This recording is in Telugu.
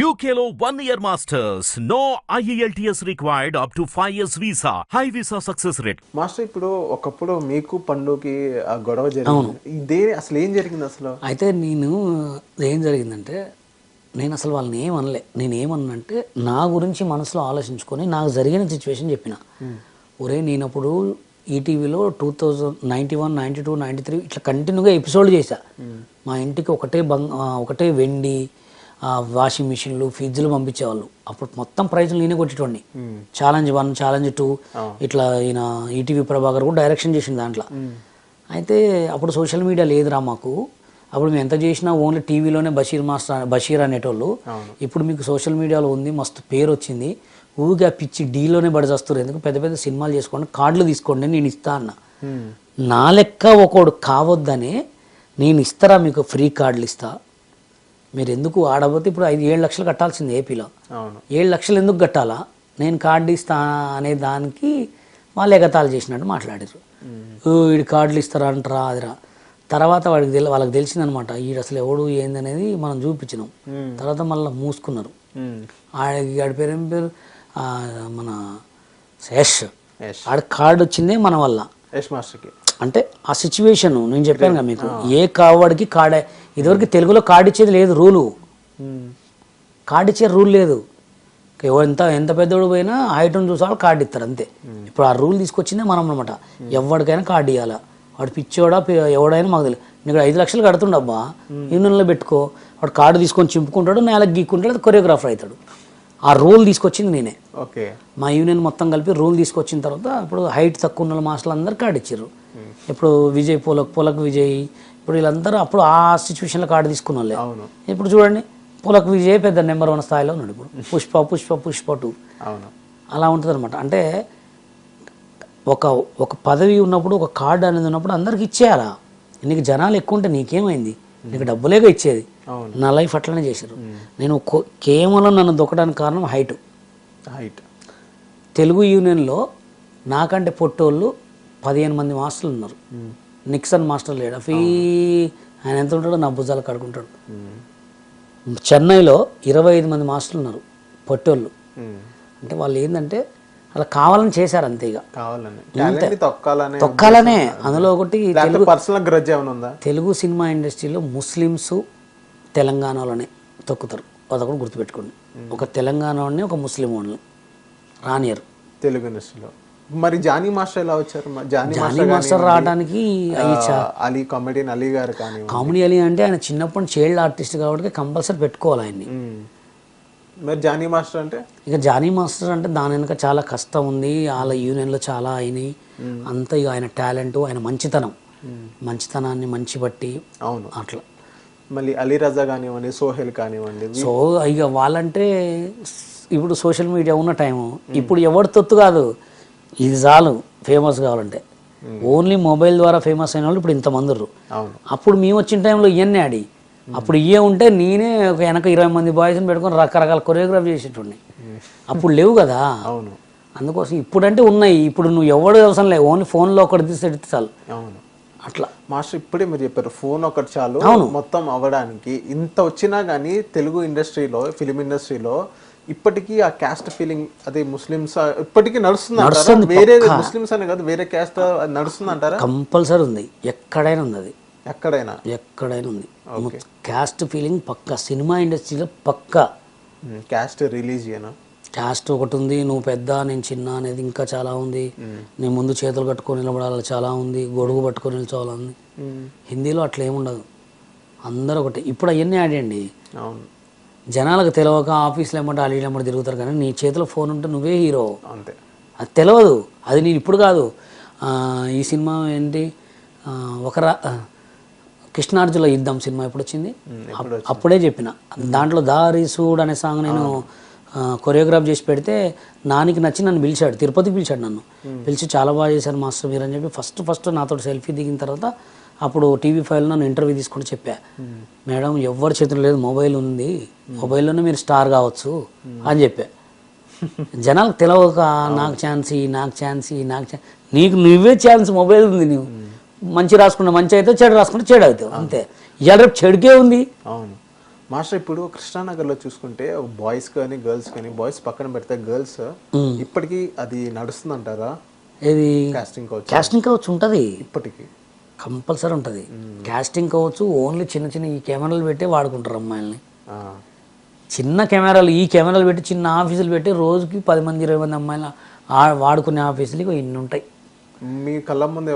UKలో 1 year masters. No IELTS required up to 5 years visa. High visa success rate. Master ఇప్పుడు ఒకప్పుడు మీకు పండుకి ఆ గొడవ జరిగింది. ఇదే అసలు ఏం జరిగింది అసలు? అయితే ఏం జరిగిందంటే నేను అసలు వాళ్ళని ఏమనలే. నేను ఏమన్నంటే నా గురించి మనసులో ఆలోచించుకొని నాకు జరిగిన సిచ్యువేషన్ చెప్పిన. ఒరే నేనప్పుడు ఈటీవీలో 2091, 92, 93 ఇట్లా కంటిన్యూగా ఎపిసోడ్ చేశా. మా ఇంటికి ఒకటే వెండి వాషింగ్ మిషన్లు ఫ్రిడ్జ్లు పంపించేవాళ్ళు. అప్పుడు మొత్తం ప్రైజ్లు నేనే కొట్టేటోడిని. ఛాలెంజ్ 1, ఛాలెంజ్ 2 ఇట్లా ఈయన ఈటీవీ ప్రభాకర్ కూడా డైరెక్షన్ చేసింది దాంట్లో. అయితే అప్పుడు సోషల్ మీడియా లేదురా మాకు. అప్పుడు మేము ఎంత చేసినా ఓన్లీ టీవీలోనే బషీర్ అనేటోళ్ళు. ఇప్పుడు మీకు సోషల్ మీడియాలో ఉంది, మస్తు పేరు వచ్చింది. ఊరిగా పిచ్చి డీలోనే బడిచేస్తారు. ఎందుకు పెద్ద పెద్ద సినిమాలు చేసుకోండి, కార్డులు తీసుకోండి, నేను ఇస్తా అన్న. నా లెక్క ఒకడు కావద్దనే నేను ఇస్తారా మీకు ఫ్రీ కార్డులు ఇస్తా, మీరు ఎందుకు ఆడబోతే ఇప్పుడు 5-7 లక్షలు కట్టాల్సింది ఏపీలో. 7 లక్షలు ఎందుకు కట్టాలా, నేను కార్డు ఇస్తా అనే దానికి వాళ్ళు ఎగతాలు చేసినట్టు మాట్లాడారు. వీడి కార్డులు ఇస్తారా అంటారా అదిరా. తర్వాత వాళ్ళకి తెలిసిందనమాట వీడు అసలు ఎవడు ఏందనేది మనం చూపించినాం. తర్వాత మళ్ళీ మూసుకున్నారు. ఆడి పేరు ఏం పేరు మన యష్. ఆడ కార్డు వచ్చిందే మన వల్ల. యష్ మాస్టర్కి అంటే ఆ సిచ్యువేషన్ నేను చెప్పాను కదా మీకు. ఏ కావాడికి కార్డే. ఇదివరకు తెలుగులో కార్డు ఇచ్చేది లేదు, రూలు. కార్డు ఇచ్చే రూల్ లేదు. ఎంత పెద్దోడు పోయినా హైట్ను చూసాడు కార్డు ఇస్తారు అంతే. ఇప్పుడు ఆ రూల్ తీసుకొచ్చిందే మనం అనమాట. ఎవరికైనా కార్డు ఇవ్వాలా. వాడు పిచ్చోడా ఎవడైనా మాకు తెలియదు. నీకు 5 లక్షలు కడుతుండబ్బా, యూనియన్లో పెట్టుకో. వాడు కార్డు తీసుకొని చింపుకుంటాడు, నేలకు గీక్కుంటాడు, కొరియోగ్రాఫర్ అవుతాడు. ఆ రూల్ తీసుకొచ్చింది నేనే. ఓకే, మా యూనియన్ మొత్తం కలిపి రూల్ తీసుకొచ్చిన తర్వాత ఇప్పుడు హైట్ తక్కువ ఉన్న మాస్టర్లు అందరు కార్డు ఇచ్చారు. ఇప్పుడు విజయ్ పొలక్ విజయ్, ఇప్పుడు వీళ్ళందరూ అప్పుడు ఆ సిచ్యువేషన్లో కార్డు తీసుకున్న వాళ్ళే. ఇప్పుడు చూడండి, పొలక్ విజయ్ పెద్ద నెంబర్ 1 స్థాయిలో ఉన్నాడు. ఇప్పుడు పుష్ప 2 అలా ఉంటుంది అనమాట. అంటే ఒక పదవి ఉన్నప్పుడు, ఒక కార్డు అనేది ఉన్నప్పుడు అందరికి ఇచ్చేయాలా. నీకు జనాలు ఎక్కువ ఉంటే నీకేమైంది, నీకు డబ్బులేగా ఇచ్చేది. నా లైఫ్ అట్లనే చేశారు. నేను కేవలం నన్ను దొక్కడానికి కారణం హైట్. తెలుగు యూనియన్లో నాకంటే పొట్టోళ్ళు 15 మంది మాస్టర్లు ఉన్నారు. నిక్సన్ మాస్టర్ లేడు, ఆయన ఎంత ఉంటాడో నా భుజాలు కడుకుంటాడు. చెన్నైలో 25 మంది మాస్టర్లు ఉన్నారు పొట్టోళ్ళు. అంటే వాళ్ళు ఏంటంటే అలా కావాలని చేశారు అంతే. ఇక తొక్కాలనే. అందులో ఒకటి తెలుగు సినిమా ఇండస్ట్రీలో ముస్లిమ్స్ తెలంగాణలోనే తొక్కుతారు. అదొకటి గుర్తుపెట్టుకోండి. ఒక తెలంగాణ వాడిని, ఒక ముస్లిం వాడిని రానియరు తెలుగు ఇండస్ట్రీలో. మరి జానీ మాస్టర్ ఎలా వచ్చారు? జానీ మాస్టర్ రావడానికి అలీ కామెడియన్ అలీ గారు కానీ. కామెడీ అలీ అంటే ఆయన చిన్నప్పుడు చైల్డ్ ఆర్టిస్ట్ కాబట్టి కంపల్సరీ పెట్టుకోవాలి ఆయన్ని. మరి జానీ మాస్టర్ అంటే ఇక జానీ మాస్టర్ అంటే దాని వెనక చాలా కష్టం ఉంది. వాళ్ళ యూనియన్లో చాలా అయినాయి అంతా. ఇక ఆయన టాలెంట్, ఆయన మంచితనాన్ని మంచి బట్టి అట్లా. మళ్ళీ అలీ రజా కానివ్వండి, సోహెల్ కానివ్వండి. సో ఇక వాళ్ళంటే ఇప్పుడు సోషల్ మీడియా ఉన్న టైము. ఇప్పుడు ఎవరి తొత్తు కాదు, ఇది చాలు ఫేమస్ కావాలంటే. ఓన్లీ మొబైల్ ద్వారా ఫేమస్ అయిన వాళ్ళు ఇప్పుడు ఇంతమంది. అప్పుడు మేము వచ్చిన టైంలో ఇవన్నీ ఆడి, అప్పుడు ఇవే ఉంటే నేనే వెనక 20 మంది బాయ్స్ని పెట్టుకొని రకరకాల కొరియోగ్రాఫ్ చేసేటోడిని. అప్పుడు లేవు కదా. అందుకోసం ఇప్పుడంటే ఉన్నాయి. ఇప్పుడు నువ్వు ఎవడు అవసరం లేదు, ఓన్లీ ఫోన్లో ఒకటి తీస్తే చాలు. అట్లా మాస్టర్ ఇప్పుడే మీరు చెప్పారు, ఫోన్ ఒకటి చాలు మొత్తం అవ్వడానికి. ఇంత వచ్చినా కానీ తెలుగు ఇండస్ట్రీలో, ఫిలిం ఇండస్ట్రీలో ఇప్పటికీ ఆ క్యాస్ట్ ఫీలింగ్, అదే ముస్లిమ్స్ ఇప్పటికీ నడుస్తుంది. వేరే ముస్లిమ్స్ అనే కాదు, వేరే క్యాస్ట్ నడుస్తుంది అంటారా? కంపల్సరీ ఉంది, ఎక్కడైనా ఉంది. అది ఎక్కడైనా ఉంది. క్యాస్ట్ ఫీలింగ్ పక్కా సినిమా ఇండస్ట్రీలో పక్కా. క్యాస్ట్ రిలీజియన్, క్యాస్ట్ ఒకటి ఉంది. నువ్వు పెద్ద, నేను చిన్న అనేది ఇంకా చాలా ఉంది. నీ ముందు చేతులు కట్టుకొని నిలబడాలి చాలా ఉంది. గొడుగు పట్టుకొని నిల్చోవాలి ఉంది. హిందీలో అట్లా ఏముండదు, అందరూ ఒకటి. ఇప్పుడు అవన్నీ ఆడండి. జనాలకు తెలియక ఆఫీస్లో ఏమంటే అలీలు ఏమంటే తిరుగుతారు, కానీ నీ చేతిలో ఫోన్ ఉంటే నువ్వే హీరో అంతే. అది తెలియదు. అది నేను ఇప్పుడు కాదు, ఈ సినిమా ఏంటి కృష్ణార్జున యుద్ధం సినిమా ఎప్పుడు వచ్చింది అప్పుడే చెప్పిన. దాంట్లో దారిసూడ్ అనే సాంగ్ నేను కొరియోగ్రాఫ్ చేసి పెడితే నానికి నచ్చి నన్ను పిలిచాడు, తిరుపతికి పిలిచాడు. నన్ను పిలిచి చాలా బాగా చేశారు మాస్టర్ మీరు అని చెప్పి ఫస్ట్ నాతో సెల్ఫీ దిగిన తర్వాత అప్పుడు TV5లో నన్ను ఇంటర్వ్యూ తీసుకొని చెప్పా. మేడం ఎవరి చేతులు లేదు, మొబైల్ ఉంది, మొబైల్లోనే మీరు స్టార్ కావచ్చు అని చెప్పా. జనాలకు తెలియక నాకు ఛాన్స్ నీకు నువ్వే ఛాన్స్, మొబైల్ ఉంది, నువ్వు మంచి రాసుకుంటే మంచి అవుతావు, చెడు రాసుకుంటే చెడు అవుతావు అంతే. ఇవాళ రేపు చెడుకే ఉంది. మాస్టర్ ఇప్పుడు కృష్ణానగర్లో చూసుకుంటే బాయ్స్ కానీ గర్ల్స్ కానీ, బాయ్స్ పక్కన పెడితే గర్ల్స్ ఇప్పటికీ అది నడుస్తుందంటారా? ఏది కాస్టింగ్ కౌచ్ కాస్టింగ్ కౌచ్ ఉంటుంది, ఇప్పటికీ కంపల్సరీ ఉంటుంది. కాస్టింగ్ కౌచ్ ఓన్లీ చిన్న చిన్న ఈ కెమెరాలు పెట్టి వాడుకుంటారు అమ్మాయిల్ని. చిన్న కెమెరాలు, ఈ కెమెరాలు పెట్టి చిన్న ఆఫీసులు పెట్టి రోజుకి 10 మంది 20 మంది అమ్మాయిలు వాడుకునే ఆఫీసులు ఇన్ని ఉంటాయి. మీ కళ్ళ ముందు